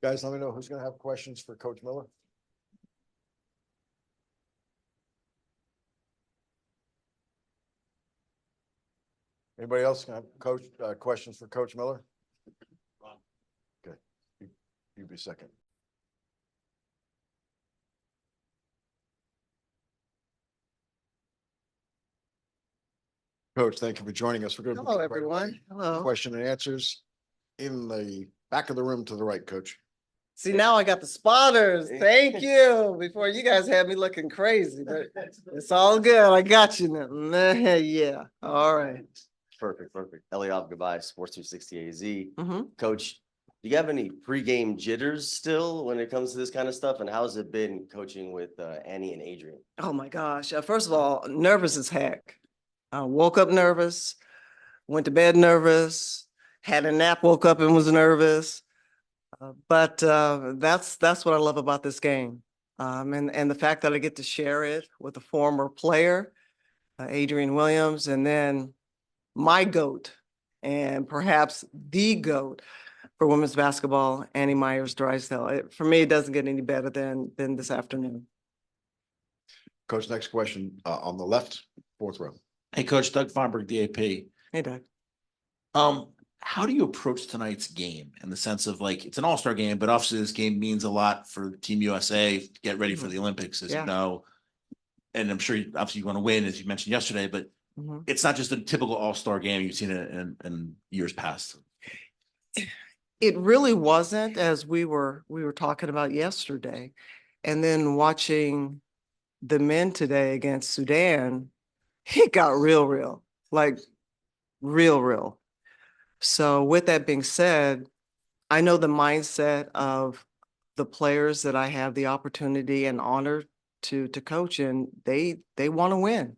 Guys, let me know who's gonna have questions for Coach Miller. Anybody else gonna have questions for Coach Miller? Okay, you be second. Coach, thank you for joining us. We're going to Hello, everyone. Hello. Question and answers in the back of the room to the right, Coach. See, now I got the spotters. Thank you. Before you guys had me looking crazy, but it's all good. I got you now. Yeah. All right. Perfect. Eliab, goodbye. Sports 360 AZ. Mm-hmm. Coach, do you have any pregame jitters still when it comes to this kind of stuff? And how's it been coaching with Annie and Adrian? Oh my gosh. First of all, nervous as heck. I woke up nervous, went to bed nervous, had a nap, woke up and was nervous. But that's what I love about this game. And the fact that I get to share it with a former player, Adrian Williams, and then my GOAT, and perhaps the GOAT for women's basketball, Annie Myers-Drysdale. For me, it doesn't get any better than this afternoon. Coach, next question on the left, fourth row. Hey, Coach, Doug Feinberg, DAP. Hey, Doug. How do you approach tonight's game in the sense of like, it's an all-star game, but obviously this game means a lot for Team USA to get ready for the Olympics, as you know. And I'm sure obviously you want to win, as you mentioned yesterday, but it's not just a typical all-star game you've seen it in years past. It really wasn't, as we were talking about yesterday. And then watching the men today against Sudan, it got real, like real. So with that being said, I know the mindset of the players that I have the opportunity and honor to coach, and they want to win.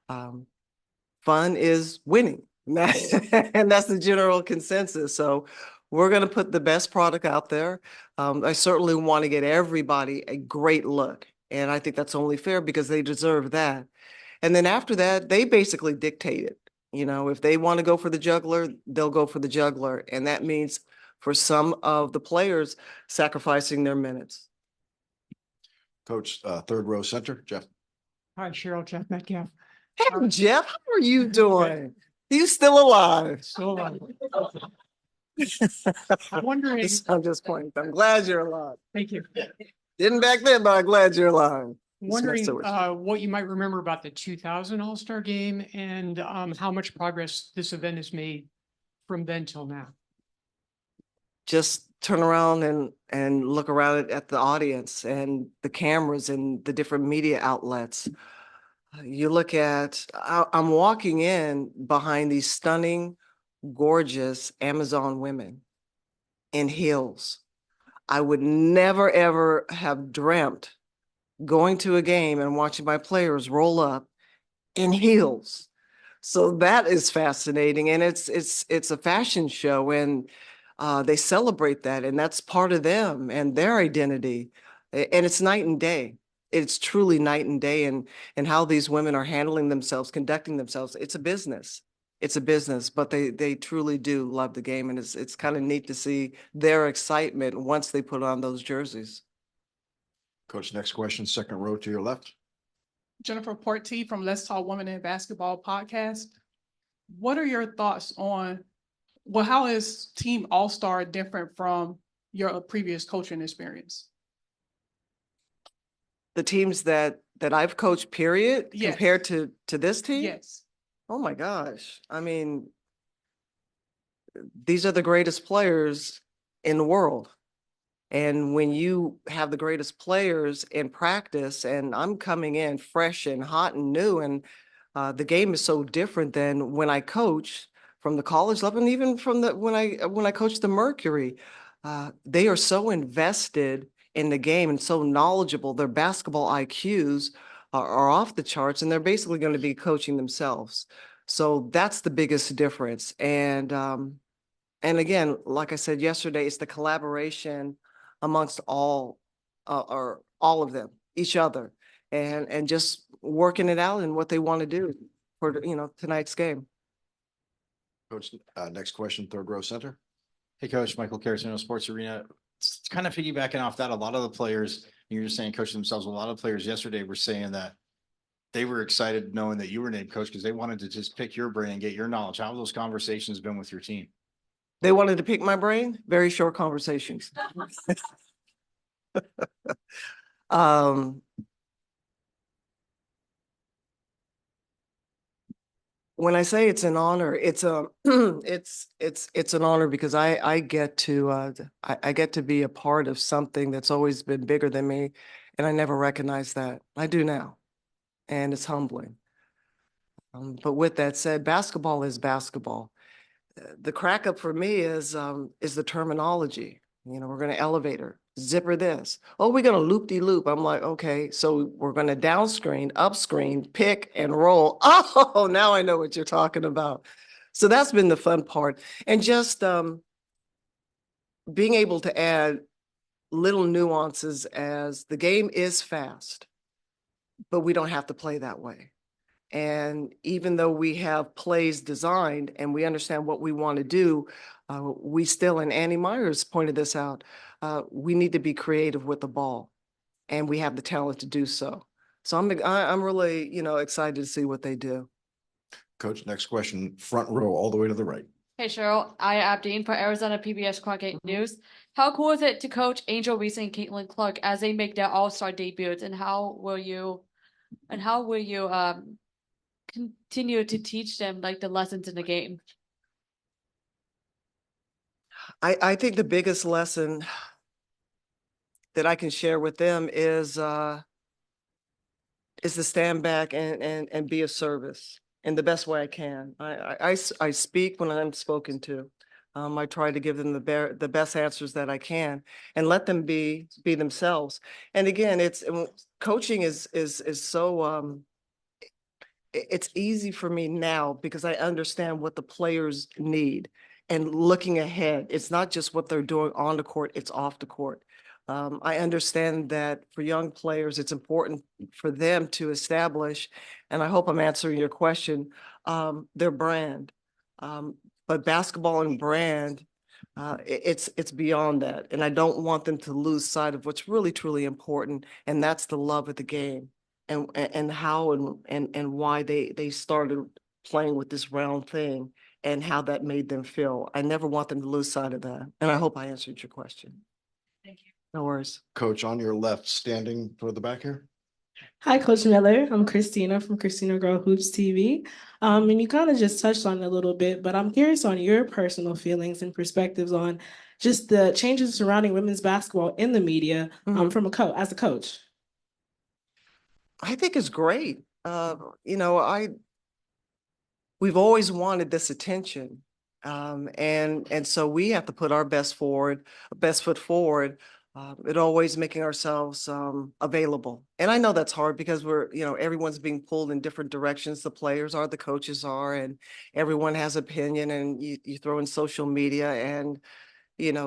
Fun is winning, and that's the general consensus. So we're going to put the best product out there. I certainly want to get everybody a great look, and I think that's only fair because they deserve that. And then after that, they basically dictate it. You know, if they want to go for the juggler, they'll go for the juggler. And that means for some of the players sacrificing their minutes. Coach, third row center, Jeff. Hi, Cheryl, Jeff Metcalf. Hey, Jeff, how are you doing? You still alive? Still alive. I'm wondering. I'm just pointing. I'm glad you're alive. Thank you. Didn't back then, but I'm glad you're alive. Wondering what you might remember about the 2000 All-Star game and how much progress this event has made from then till now. Just turn around and look around at the audience and the cameras and the different media outlets. You look at, I'm walking in behind these stunning, gorgeous Amazon women in heels. I would never, ever have dreamt going to a game and watching my players roll up in heels. So that is fascinating. And it's a fashion show, and they celebrate that, and that's part of them and their identity. And it's night and day. It's truly night and day, and how these women are handling themselves, conducting themselves. It's a business. It's a business, but they truly do love the game. And it's kind of neat to see their excitement once they put on those jerseys. Coach, next question, second row to your left. Jennifer Porty from Let's Talk Women in Basketball podcast. What are your thoughts on, well, how is Team All-Star different from your previous coaching experience? The teams that I've coached, period, Yes. compared to this team? Yes. Oh my gosh. I mean, these are the greatest players in the world. And when you have the greatest players in practice, and I'm coming in fresh and hot and new, and the game is so different than when I coach from the college level, and even from when I coached the Mercury. They are so invested in the game and so knowledgeable. Their basketball IQs are off the charts, and they're basically going to be coaching themselves. So that's the biggest difference. And again, like I said yesterday, it's the collaboration amongst all of them, each other, and just working it out and what they want to do for tonight's game. Coach, next question, third row center. Hey, Coach, Michael Carasino, Sports Arena. kind of piggybacking off that, a lot of the players, you're just saying coach themselves, a lot of players yesterday were saying that they were excited knowing that you were named coach because they wanted to just pick your brain and get your knowledge. How have those conversations been with your team? They wanted to pick my brain, very short conversations. Um, when I say it's an honor, it's a it's an honor because I get to I get to be a part of something that's always been bigger than me, and I never recognized that. I do now, and it's humbling. But with that said, basketball is basketball. The crack up for me is the terminology. You know, we're going to elevator, zipper this. Oh, we're going to loop-de-loop. I'm like, okay, so we're going to down screen, up screen, pick and roll. Oh, now I know what you're talking about. So that's been the fun part. And just being able to add little nuances as the game is fast, but we don't have to play that way. And even though we have plays designed and we understand what we want to do, we still, and Annie Myers pointed this out, we need to be creative with the ball, and we have the talent to do so. So I'm really, you know, excited to see what they do. Coach, next question, front row, all the way to the right. Hey Cheryl, I Abdeen for Arizona PBS Clark 8 News. How cool is it to coach Angel Reese and Caitlin Clark as they make their All-Star debuts, and how will you continue to teach them like the lessons in the game? I think the biggest lesson that I can share with them is to stand back and be of service in the best way I can. I speak when I'm spoken to. I try to give them the best answers that I can and let them be themselves. And again, coaching is so it's easy for me now because I understand what the players need and looking ahead. It's not just what they're doing on the court, it's off the court. I understand that for young players, it's important for them to establish, and I hope I'm answering your question, their brand. But basketball and brand, it's beyond that. And I don't want them to lose sight of what's really, truly important, and that's the love of the game. And how and why they started playing with this round thing and how that made them feel. I never want them to lose sight of that. And I hope I answered your question. Thank you. No worries. Coach, on your left, standing toward the back here. Hi, Coach Miller. I'm Christina from Christina Girl Hoops TV. And you kind of just touched on it a little bit, but I'm curious on your personal feelings and perspectives on just the changes surrounding women's basketball in the media as a coach. I think it's great. You know, we've always wanted this attention. And so we have to put our best foot forward. It always making ourselves available. And I know that's hard because everyone's being pulled in different directions. The players are, the coaches are, and everyone has opinion, and you throw in social media and,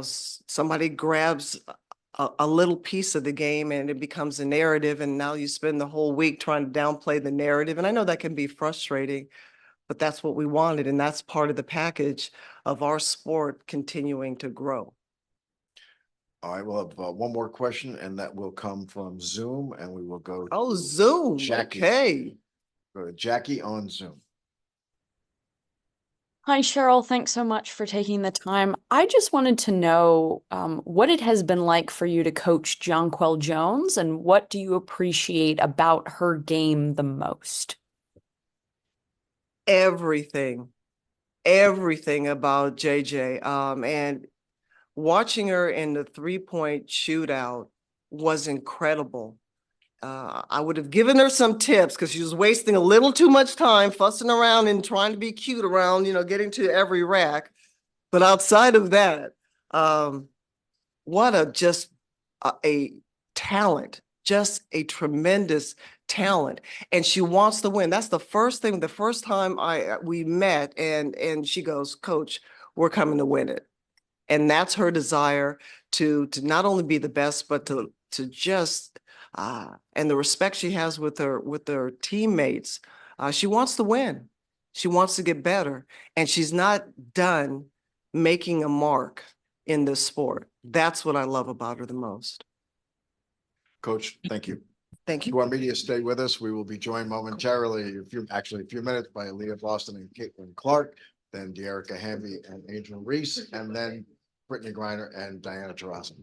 somebody grabs a little piece of the game and it becomes a narrative. And now you spend the whole week trying to downplay the narrative. And I know that can be frustrating, but that's what we wanted. And that's part of the package of our sport continuing to grow. All right, we'll have one more question, and that will come from Zoom, and we will go. Oh, Zoom. Jackie. Okay. Go to Jackie on Zoom. Hi, Cheryl. Thanks so much for taking the time. I just wanted to know what it has been like for you to coach Jonquel Jones, and what do you appreciate about her game the most? Everything about JJ. And watching her in the 3-point shootout was incredible. I would have given her some tips because she was wasting a little too much time fussing around and trying to be cute around, getting to every rack. But outside of that, what a talent, just a tremendous talent. And she wants to win. That's the first thing, the first time we met and she goes, Coach, we're coming to win it. And that's her desire to not only be the best, but to just and the respect she has with her teammates. She wants to win. She wants to get better, and she's not done making a mark. in this sport. That's what I love about her the most. Coach, thank you. Thank you. To our media, stay with us. We will be joined momentarily, a few minutes by Leah Boston and Caitlin Clark, then Dearica Hamby and Angel Reese, and then Brittany Griner and Diana Taurasi.